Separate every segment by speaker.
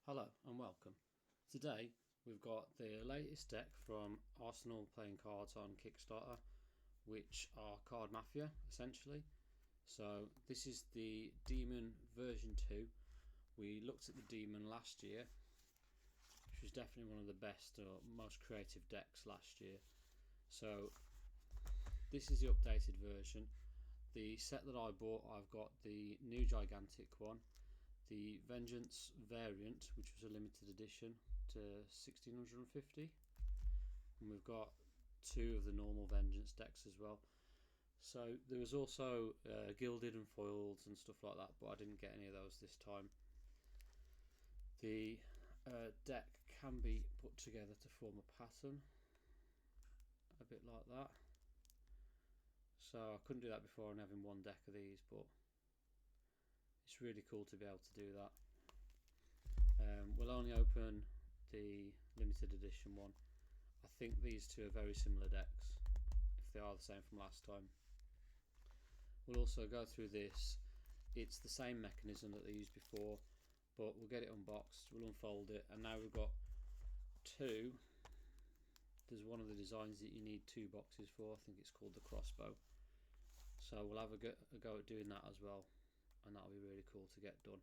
Speaker 1: Hello and welcome. Today we've got the latest deck from Arsenal playing cards on Kickstarter, which are Card Mafia essentially. So this is the Demon version 2. We looked at the Demon last year, which was definitely one of the best or most creative decks last year. So this is the updated version. The set that I bought, I've got the new gigantic one, the Vengeance variant, which was a limited edition to 1650, and we've got two of the normal Vengeance decks as well. So there was also gilded and foiled and stuff like that, but I didn't get any of those this time. The deck can be put together to form a pattern, a bit like that. So I couldn't do that before and having one deck of these, but it's really cool to be able to do that. We'll only open the limited edition one. I think these two are very similar decks, if they are the same from last time. We'll also go through this. It's the same mechanism that they used before, but we'll get it unboxed, we'll unfold it, and now we've got two. There's one of the designs that you need two boxes for, I think it's called the crossbow. So we'll have a go at doing that as well, and that'll be really cool to get done.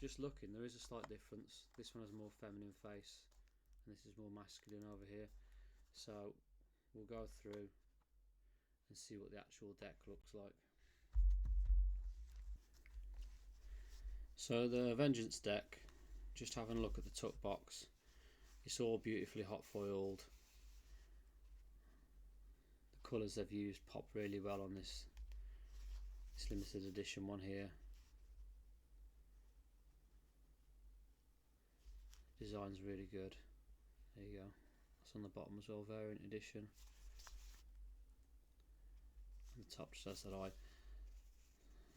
Speaker 1: Just looking, there is a slight difference. This one has a more feminine face and this is more masculine over here, so we'll go through and see what the actual deck looks like. So the Vengeance deck, just having a look at the tuck box, it's all beautifully hot foiled. The colours they've used pop really well on this limited edition one here. Design's really good. There you go. That's on the bottom as well, variant edition. And the top just says that I.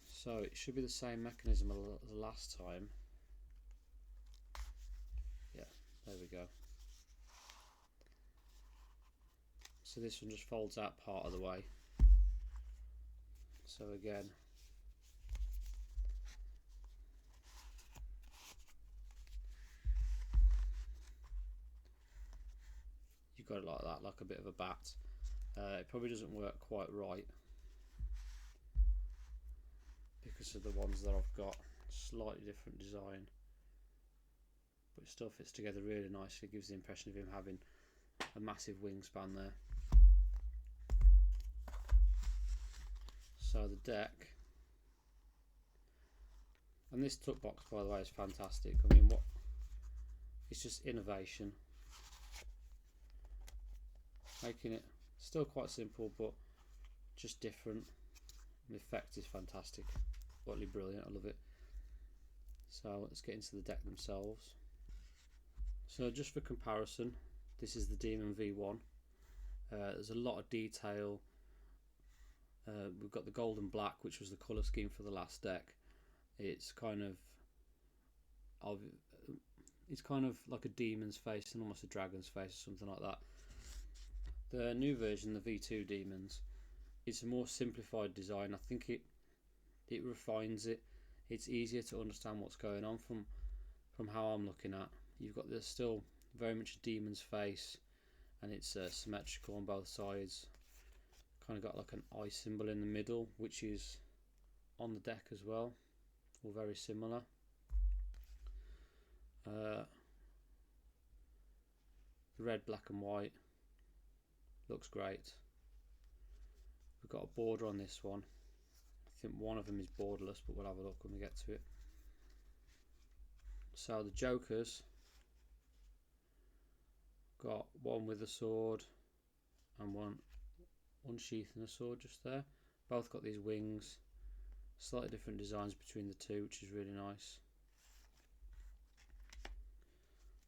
Speaker 1: So it should be the same mechanism as last time. Yeah, there we go. So this one just folds out part of the way. So again, you've got it like that, like a bit of a bat. It probably doesn't work quite right because of the ones that I've got, slightly different design, but it still fits together really nicely. It gives the impression of him having a massive wingspan there. So the deck, and this tuck box by the way is fantastic. I mean, it's just innovation, making it still quite simple but just different. The effect is fantastic, utterly brilliant, I love it. So let's get into the deck themselves. So just for comparison, this is the Demon V1. There's a lot of detail. We've got the gold and black, which was the colour scheme for the last deck. It's kind of like a demon's face and almost a dragon's face or something like that. The new version, the V2 Demons, it's a more simplified design. I think it refines it. It's easier to understand what's going on from how I'm looking at. You've got this still very much a demon's face, and it's symmetrical on both sides. Kind of got like an eye symbol in the middle, which is on the deck as well, or very similar. The red, black and white looks great. We've got a border on this one. I think one of them is borderless, but we'll have a look when we get to it. So the Jokers, got one with a sword and one sheath and a sword just there. Both got these wings, slightly different designs between the two, which is really nice.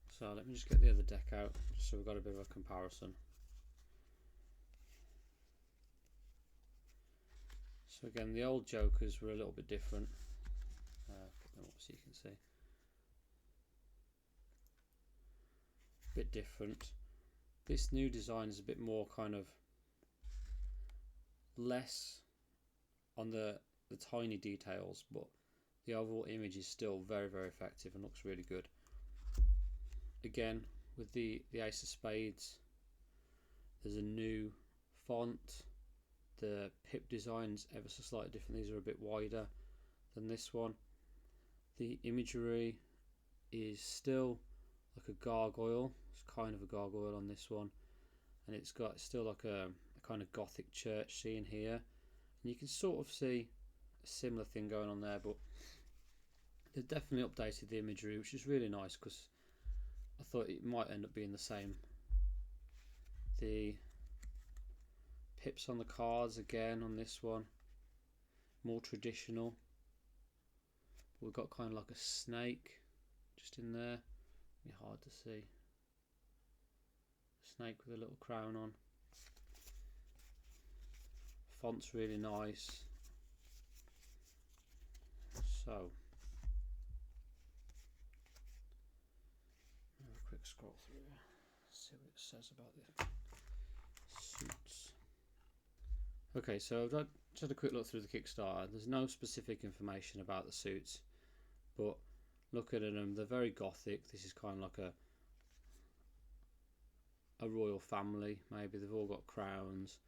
Speaker 1: So let me just get the other deck out just so we've got a bit of a comparison. So again, the old Jokers were a little bit different. Put them up so you can see. Bit different. This new design is a bit more kind of less on the tiny details, but the overall image is still very, very effective and looks really good. Again, with the Ace of Spades, there's a new font. The pip design's ever so slightly different. These are a bit wider than this one. The imagery is still like a gargoyle. It's kind of a gargoyle on this one, and it's got still like a kind of gothic church scene here, and you can sort of see a similar thing going on there, but they've definitely updated the imagery, which is really nice, because I thought it might end up being the same. The pips on the cards again on this one, more traditional. We've got kind of like a snake just in there. Be hard to see. Snake with a little crown on. Font's really nice. So, have a quick scroll through, see what it says about the suits. Okay, so I've just had a quick look through the Kickstarter. There's no specific information about the suits, but looking at them, they're very gothic. This is kind of like a royal family, maybe. They've all got crowns,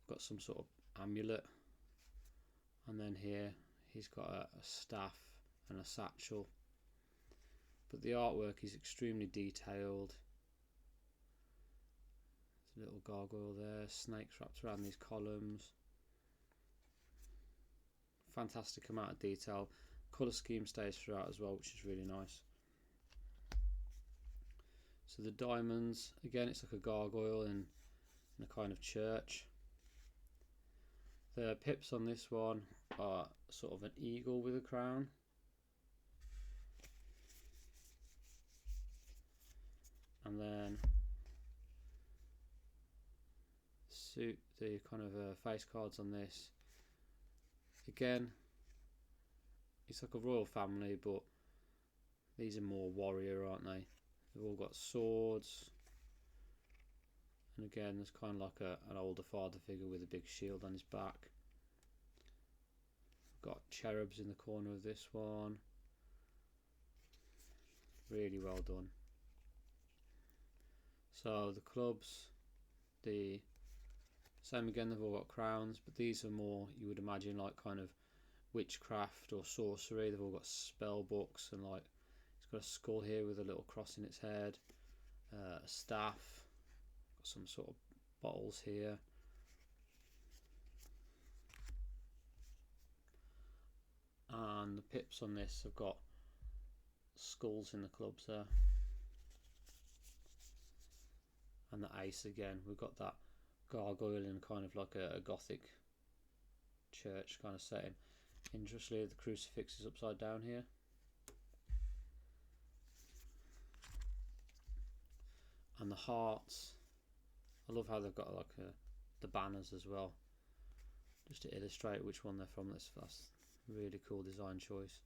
Speaker 1: got some sort of amulet, and then here he's got a staff and a satchel. But the artwork is extremely detailed. There's a little gargoyle there, snakes wrapped around these columns. Fantastic amount of detail. Colour scheme stays throughout as well, which is really nice. So the diamonds, again, it's like a gargoyle in a kind of church. The pips on this one are sort of an eagle with a crown. And then the kind of face cards on this, again, it's like a royal family, but these are more warrior, aren't they? They've all got swords, and again there's kind of like an older father figure with a big shield on his back. Got cherubs in the corner of this one. Really well done. So the clubs, the same again, they've all got crowns, but these are more, you would imagine, like kind of witchcraft or sorcery. They've all got spell books, and like it's got a skull here with a little cross in its head, a staff, got some sort of bottles here. And the pips on this have got skulls in the clubs there. And the ace again, we've got that gargoyle in kind of like a gothic church kind of setting. Interestingly, the crucifix is upside down here. And the hearts, I love how they've got like the banners as well, just to illustrate which one they're from. That's really cool design choice.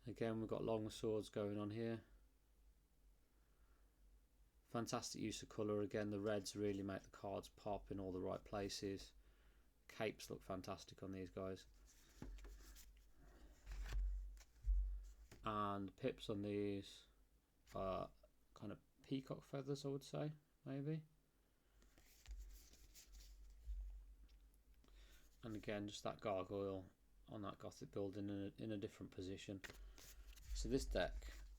Speaker 1: Again, we've got long swords going on here. Fantastic use of colour. Again, the reds really make the cards pop in all the right places. Capes look fantastic on these guys. And pips on these are kind of peacock feathers, I would say, maybe. And again, just that gargoyle on that gothic building in a different position. So this deck,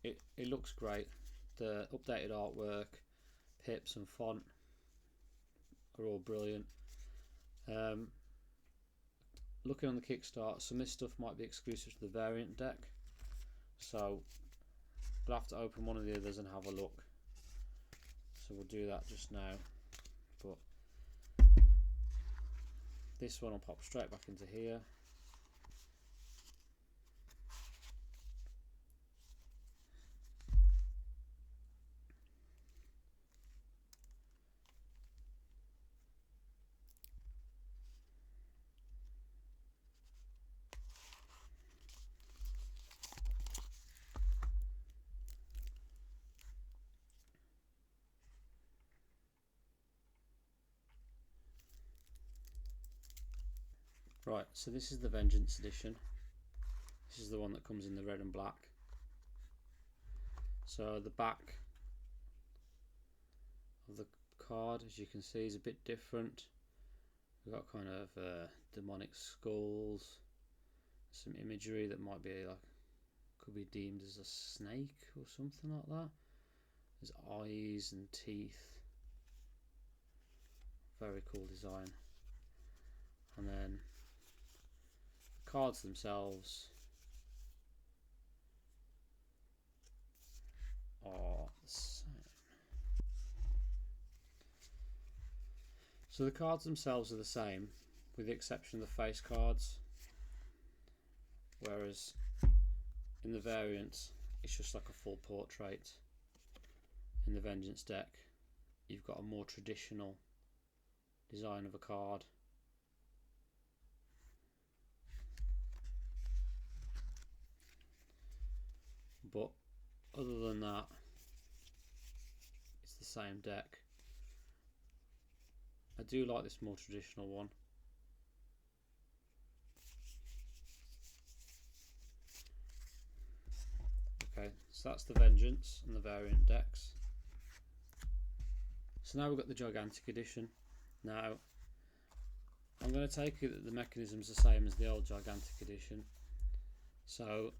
Speaker 1: it looks great. The updated artwork, pips and font are all brilliant. Looking on the Kickstarter, some of this stuff might be exclusive to the variant deck, so we'll have to open one of the others and have a look. So we'll do that just now, but this one will pop straight back into here. Right, so this is the Vengeance edition. This is the one that comes in the red and black. So the back of the card, as you can see, is a bit different. We've got kind of demonic skulls, some imagery that might be like, could be deemed as a snake or something like that. There's eyes and teeth. Very cool design. And then the cards themselves are the same. So the cards themselves are the same, with the exception of the face cards, whereas in the variant it's just like a full portrait. In the Vengeance deck you've got a more traditional design of a card. But other than that, it's the same deck. I do like this more traditional one. Okay, so that's the Vengeance and the variant decks. So now we've got the Gigantic Edition. Now, I'm going to take it that the mechanism's the same as the old Gigantic Edition. So,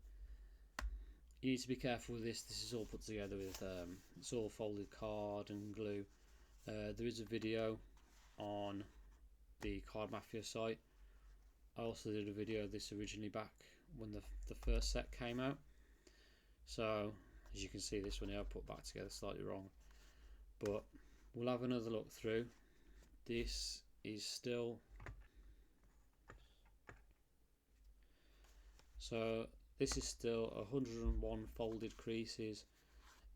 Speaker 1: you need to be careful with this. This is all put together with, it's all folded card and glue. There is a video on the Card Mafia site. I also did a video of this originally back when the first set came out. So as you can see, this one here I put back together slightly wrong, but we'll have another look through. This is still, so this is still 101 folded creases.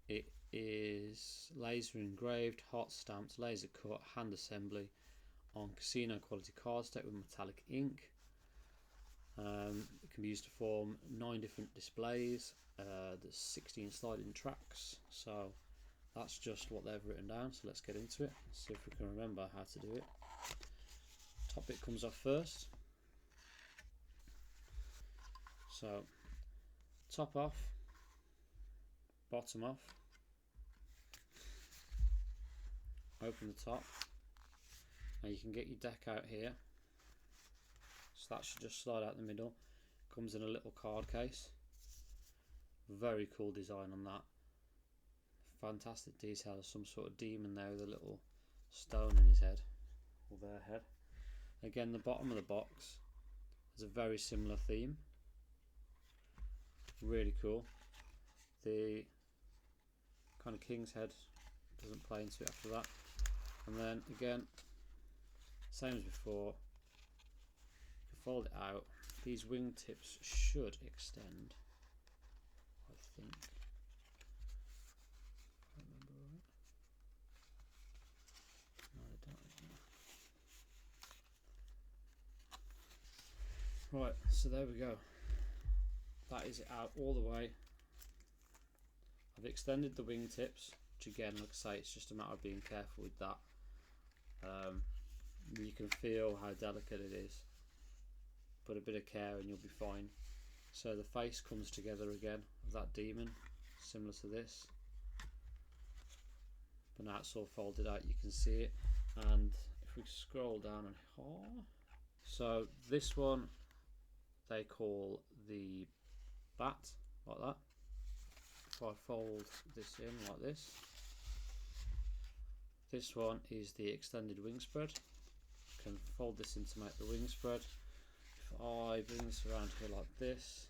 Speaker 1: It is laser engraved, hot stamped, laser cut, hand assembly on casino quality card stock with metallic ink. It can be used to form 9 different displays. There's 16 sliding tracks, so that's just what they've written down. So let's get into it, see if we can remember how to do it. Top bit comes off first. So top off, bottom off. Open the top. Now you can get your deck out here. So that should just slide out the middle. Comes in a little card case. Very cool design on that. Fantastic detail. There's some sort of demon there with a little stone in his head, or their head. Again, the bottom of the box has a very similar theme. Really cool. The kind of king's head doesn't play into it after that. And then again, same as before, you can fold it out. These wing tips should extend, I think. I remember right. No, they don't. Right, so there we go. That is it out all the way. I've extended the wing tips, which again, like I say, it's just a matter of being careful with that. You can feel how delicate it is. Put a bit of care and you'll be fine. So the face comes together again of that demon, similar to this. But now it's all folded out, you can see it. And if we scroll down and so this one they call the bat, like that. If I fold this in like this, this one is the extended wing spread. I can fold this in to make the wing spread. If I bring this around here like this,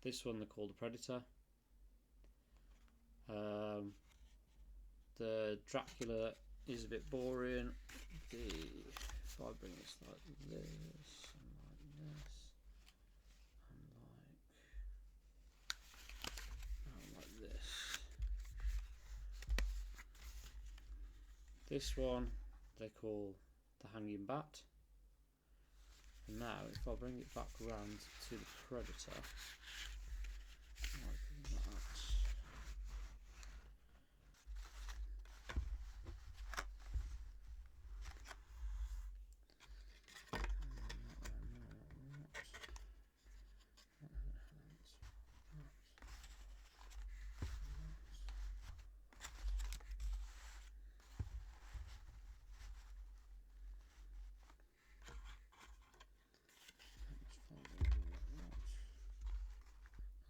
Speaker 1: this one they call the Predator. The Dracula is a bit boring. If I bring this like this and like this and like this. This one they call the Hanging Bat. And now if I bring it back around to the Predator, like that.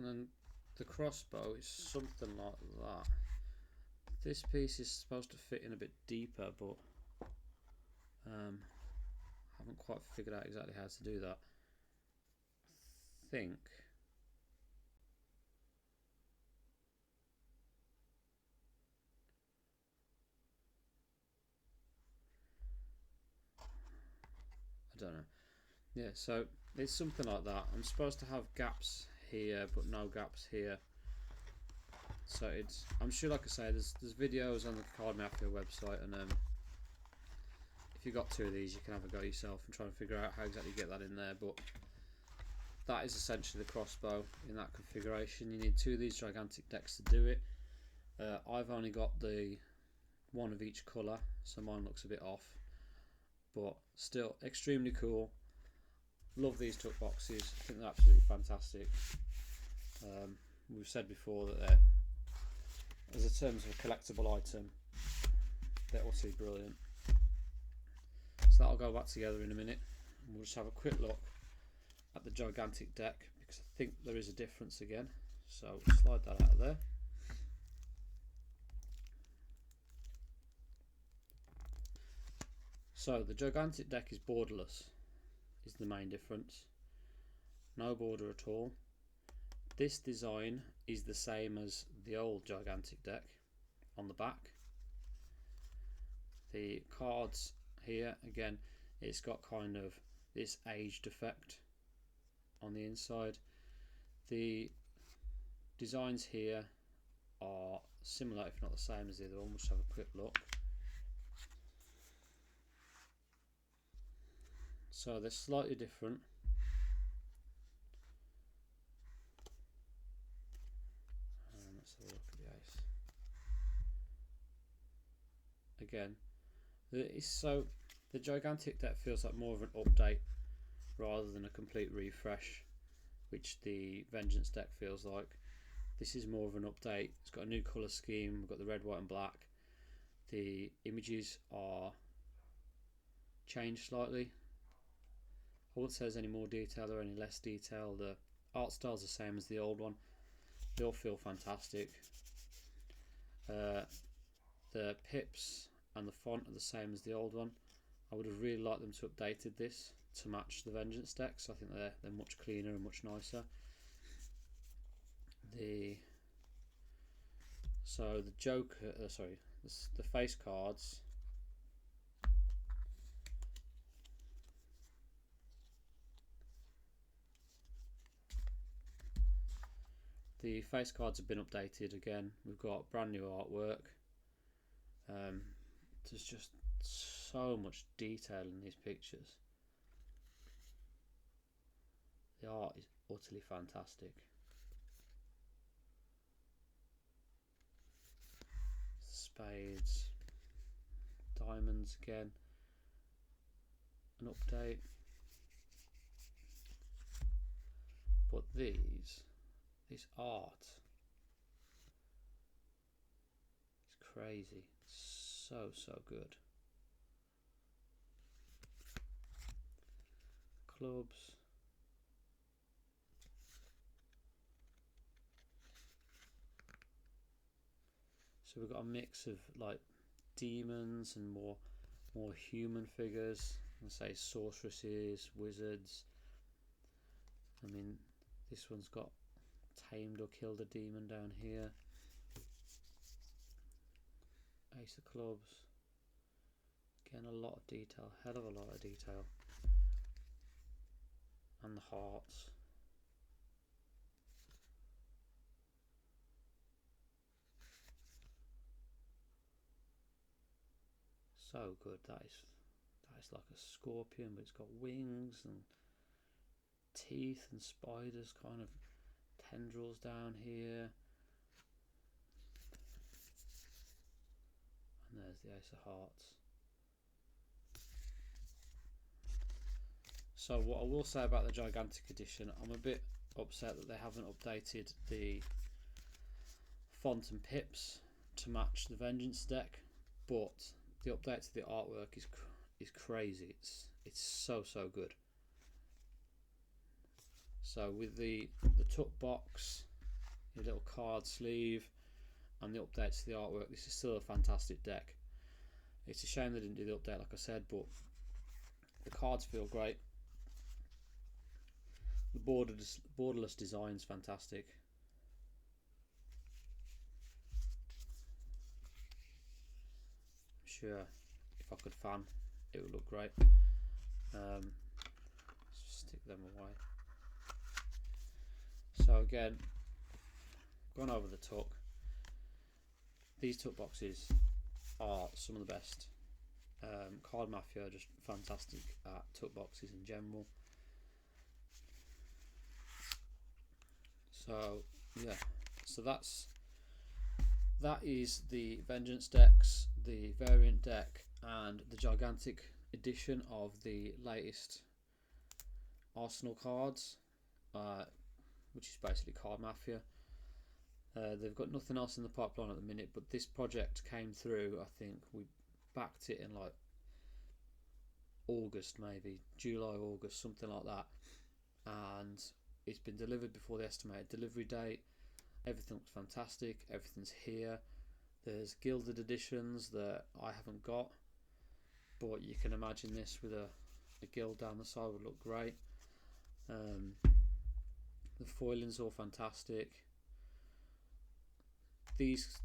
Speaker 1: And then the crossbow is something like that. This piece is supposed to fit in a bit deeper, but haven't quite figured out exactly how to do that. I think I don't know. Yeah, so it's something like that. I'm supposed to have gaps here, but no gaps here. So it's, I'm sure, like I say, there's videos on the Card Mafia website, and if you got two of these, you can have a go yourself and try and figure out how exactly you get that in there. But that is essentially the crossbow in that configuration. You need two of these gigantic decks to do it. I've only got the one of each colour, so mine looks a bit off, but still extremely cool. Love these tuck boxes. I think they're absolutely fantastic. We've said before that they're, as a terms of a collectible item, they're utterly brilliant. So that'll go back together in a minute, and we'll just have a quick look at the gigantic deck, because I think there is a difference again. So we'll slide that out of there. So the gigantic deck is borderless, is the main difference. No border at all. This design is the same as the old gigantic deck on the back. The cards here, again, it's got kind of this aged effect on the inside. The designs here are similar, if not the same as the other one. We'll just have a quick look. So they're slightly different. Let's have a look at the ace. Again, the gigantic deck feels like more of an update rather than a complete refresh, which the Vengeance deck feels like. This is more of an update. It's got a new colour scheme. We've got the red, white and black. The images are changed slightly. I wouldn't say there's any more detail or any less detail. The art style's the same as the old one. They all feel fantastic. The pips and the font are the same as the old one. I would have really liked them to have updated this to match the Vengeance decks. I think they're much cleaner and much nicer. The Joker, the face cards. The face cards have been updated again. We've got brand new artwork. There's just so much detail in these pictures. The art is utterly fantastic. Spades, diamonds again, an update. But this art is crazy. So good. Clubs. So we've got a mix of like demons and more human figures. Let's say sorceresses, wizards. I mean, this one's got tamed or killed a demon down here. Ace of clubs. Again, a lot of detail, hell of a lot of detail. And the hearts. So good. That is like a scorpion, but it's got wings and teeth and spiders, kind of tendrils down here. And there's the Ace of Hearts. So what I will say about the Gigantic Edition, I'm a bit upset that they haven't updated the font and pips to match the Vengeance deck, but the update to the artwork is crazy. It's so good. So with the tuck box, your little card sleeve, and the updates to the artwork. This is still a fantastic deck. It's a shame they didn't do the update, like I said, but the cards feel great. The borderless design's fantastic. I'm sure if I could fan, it would look great. Let's stick them away. So again, gone over the tuck. These tuck boxes are some of the best. Card Mafia are just fantastic at tuck boxes in general. So yeah, so that is the Vengeance decks, the variant deck, and the gigantic edition of the latest Arsenal cards, which is basically Card Mafia. They've got nothing else in the pipeline at the minute, but this project came through. I think we backed it in like August, maybe July, August, something like that, and it's been delivered before the estimated delivery date. Everything looks fantastic. Everything's here. There's gilded editions that I haven't got, but you can imagine this with a gild down the side would look great. The foiling's all fantastic. These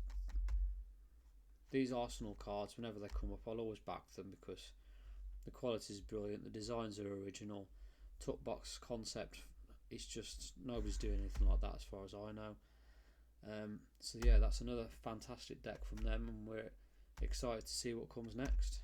Speaker 1: Arsenal cards, whenever they come up, I'll always back them because the quality is brilliant, the designs are original. Tuck box concept is just, nobody's doing anything like that as far as I know. So yeah, that's another fantastic deck from them, and we're excited to see what comes next.